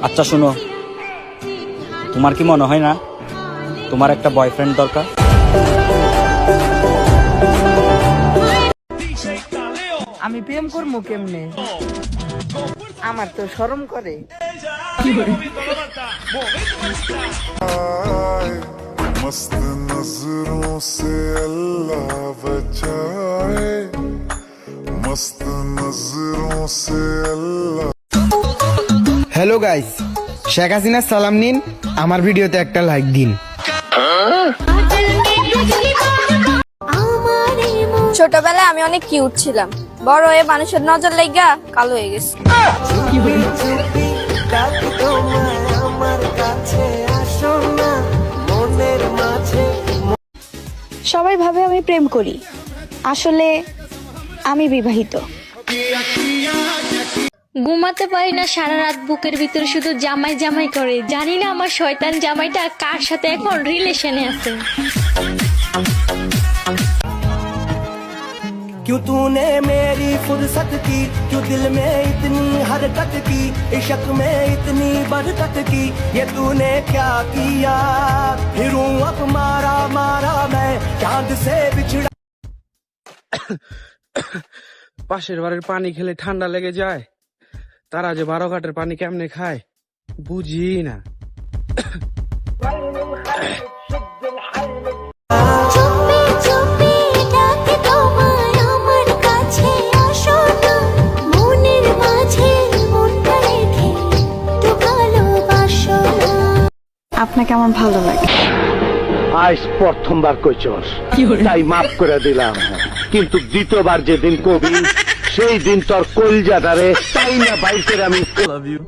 আচ্ছা শোনো, তোমার কি মনে হয় না তোমার একটা বয়ফ্রেন্ড দরকার? আমি প্রেম করবো কেমনে? আমার তো শরম করে। मस्त नजरों से अल्लाह बचाए मस्त नजरों से अल्लाह। হ্যালো গাইস, শেখ হাসিনার সালাম নিন, আমার ভিডিওতে একটা লাইক দিন। ছোটবেলায় আমি অনেক কিউট ছিলাম, বড় হয়ে মানুষের নজর লেগা কালো হয়ে গেছে। সবাই ভাবে আমি প্রেম করি, আসলে আমি বিবাহিত। ঘুমাতে পারি না সারা রাত, বুকের ভিতরে শুধু জামাই জামাই করে। জানি না আমার শয়তান জামাইটা কার সাথে এখন রিলেশনে আছে। क्यों तूने मेरी फुर्सत की, क्यों दिल में इतनी हरकत की, इश्क में इतनी बरकत की, ये तूने क्या किया? फिरूं अब मारा मारा मैं चांद से बिछड़ा। পাশের বাড়ির পানি খেলে ঠান্ডা লেগে যায়, তারা যে 12 ঘাটের পানি কেমনে খায় বুঝি না। আপনাকে আমার ভালো লাগে। আজ প্রথমবার কইছস, তাই মাফ করে দিলাম, কিন্তু দ্বিতীয়বার যেদিন কবি সেই দিন তোর কলজাটারে তাই না বাইর করে আমি লাভ ইউ।